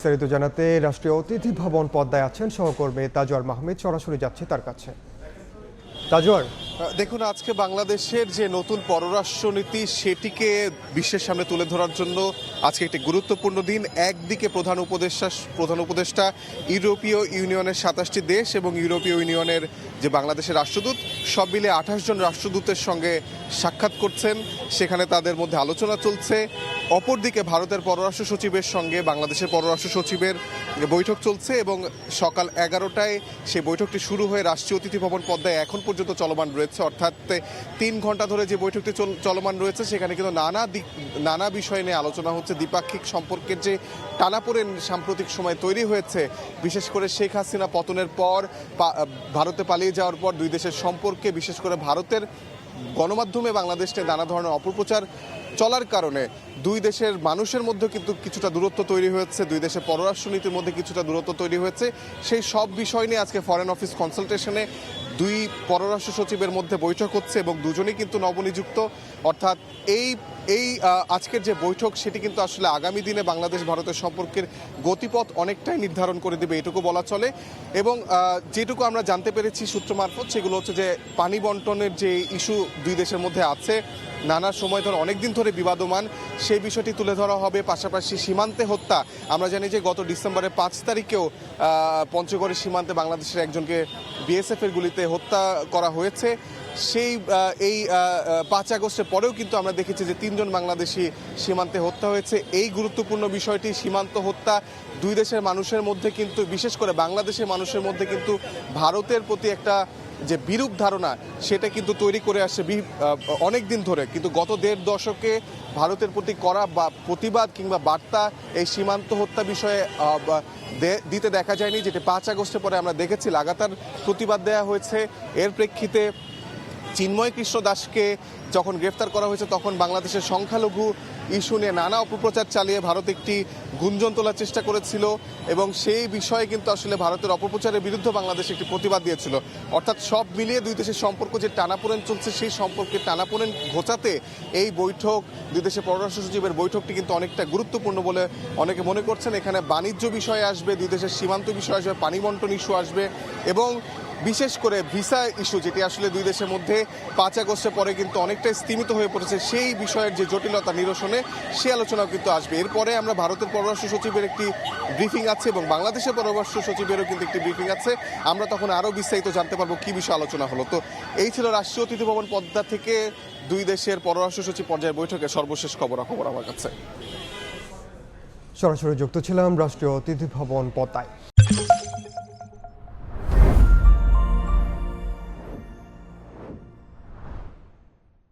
বিস্তারিত জানাতে রাষ্ট্রীয় অতিথি ভবন পদ্মায় আছেন সহকর্মী তাজওয়ার মাহমুদ। সরাসরি যাচ্ছে তার কাছে। তাজওয়ার, দেখুন, আজকে বাংলাদেশের যে নতুন পররাষ্ট্রনীতি সেটিকে বিশ্বের সামনে তুলে ধরার জন্য আজকে একটি গুরুত্বপূর্ণ দিন। একদিকে প্রধান উপদেষ্টা ইউরোপীয় ইউনিয়নের ২৭টি দেশ এবং ইউরোপীয় ইউনিয়নের যে বাংলাদেশের রাষ্ট্রদূত সব মিলে ২৮ জন রাষ্ট্রদূতের সঙ্গে সাক্ষাৎ করছেন, সেখানে তাদের মধ্যে আলোচনা চলছে। অপরদিকে ভারতের পররাষ্ট্র সচিবের সঙ্গে বাংলাদেশের পররাষ্ট্র সচিবের বৈঠক চলছে এবং সকাল ১১টায় সেই বৈঠকটি শুরু হয়ে রাষ্ট্রীয় অতিথি ভবন পদ্মায় এখন পর্যন্ত চলমান রয়েছে। অর্থাৎ ৩ ঘন্টা ধরে যে বৈঠকটি চলমান রয়েছে সেখানে কিন্তু নানা বিষয় নিয়ে আলোচনা হচ্ছে। দ্বিপাক্ষিক সম্পর্কের যে টানাপোড়েন সাম্প্রতিক সময় তৈরি হয়েছে, বিশেষ করে শেখ হাসিনা পতনের পর ভারতে পালিয়ে যাওয়ার পর দুই দেশের সম্পর্কে, বিশেষ করে ভারতের গণমাধ্যমে বাংলাদেশে নানা ধরনের অপপ্রচার চলার কারণে দুই দেশের মানুষের মধ্যে কিন্তু কিছুটা দূরত্ব তৈরি হয়েছে, দুই দেশের পররাষ্ট্রনীতির মধ্যে কিছুটা দূরত্ব তৈরি হয়েছে। সেই সব বিষয় নিয়ে আজকে ফরেন অফিস কনসালটেশনে দুই পররাষ্ট্র সচিবের মধ্যে বৈঠক হচ্ছে এবং দুজনেই কিন্তু নবনিযুক্ত। অর্থাৎ এই আজকের যে বৈঠক সেটি কিন্তু আসলে আগামী দিনে বাংলাদেশ ভারতের সম্পর্কের গতিপথ অনেকটাই নির্ধারণ করে দেবে, এটুকু বলা চলে। এবং যেটুকু আমরা জানতে পেরেছি সূত্র মারফত, সেগুলো হচ্ছে যে পানি বন্টনের যে ইস্যু দুই দেশের মধ্যে আছে, নানা সময় ধরে অনেকদিন ধরে বিবাদমান, সেই বিষয়টি তুলে ধরা হবে। পাশাপাশি সীমান্তে হত্যা, আমরা জানি যে গত ডিসেম্বরের ৫ তারিখেও পঞ্চগড়ের সীমান্তে বাংলাদেশের একজনকে বিএসএফের গুলিতে হত্যা করা হয়েছে। সেই ৫ আগস্টের পরেও কিন্তু আমরা দেখেছি যে ৩ জন বাংলাদেশি সীমান্তে হত্যা হয়েছে। এই গুরুত্বপূর্ণ বিষয়টি, সীমান্ত হত্যা, দুই দেশের মানুষের মধ্যে কিন্তু, বিশেষ করে বাংলাদেশের মানুষের মধ্যে কিন্তু ভারতের প্রতি একটা যে বিরূপ ধারণা সেটা কিন্তু তৈরি করে আসছে অনেক দিন ধরে। কিন্তু গত ১.৫ দশকে ভারতের প্রতি করা বা প্রতিবাদ কিংবা বার্তা এই সীমান্ত হত্যা বিষয়ে দিতে দেখা যায়নি, যেটি ৫ আগস্টের পরে আমরা দেখেছি লাগাতার প্রতিবাদ দেওয়া হয়েছে। এর প্রেক্ষিতে চিন্ময় কৃষ্ণ দাসকে যখন গ্রেফতার করা হয়েছে তখন বাংলাদেশের সংখ্যালঘু ইস্যু নিয়ে নানা অপপ্রচার চালিয়ে ভারত একটি গুঞ্জন তোলার চেষ্টা করেছিল এবং সেই বিষয়ে কিন্তু আসলে ভারতের অপপ্রচারের বিরুদ্ধে বাংলাদেশ একটি প্রতিবাদ দিয়েছিল। অর্থাৎ সব মিলিয়ে দুই দেশের সম্পর্ক যে টানাপোড়েন চলছে, সেই সম্পর্কে টানাপোড়েন ঘোচাতে এই বৈঠক, দুই দেশের পররাষ্ট্র সচিবের বৈঠকটি কিন্তু অনেকটা গুরুত্বপূর্ণ বলে অনেকে মনে করছেন। এখানে বাণিজ্য বিষয় আসবে, দুই দেশের সীমান্ত বিষয় আসবে, পানি বন্টন ইস্যু আসবে এবং বিশেষ করে ভিসা ইস্যু, যেটি আসলে দুই দেশের মধ্যে ৫ আগস্টের পরে কিন্তু অনেকটাই স্তীমিত হয়ে পড়েছে, সেই বিষয়ের যে জটিলতা নিরসনে সে আলোচনাও কিন্তু আসবে। এরপরে আমরা ভারতের পররাষ্ট্র সচিবের একটি ব্রিফিং আছে এবং বাংলাদেশের পররাষ্ট্র সচিবেরও কিন্তু একটি ব্রিফিং আছে। আমরা তখন আরও বিস্তারিত জানতে পারবো কী বিষয়ে আলোচনা হলো। তো এই ছিল রাষ্ট্রীয় অতিথি ভবন পদ্মা থেকে দুই দেশের পররাষ্ট্র সচিব পর্যায়ের বৈঠকের সর্বশেষ খবরাখবর আমার কাছে। সরাসরি যুক্ত ছিলাম রাষ্ট্রীয় অতিথি ভবন পদ্মায়।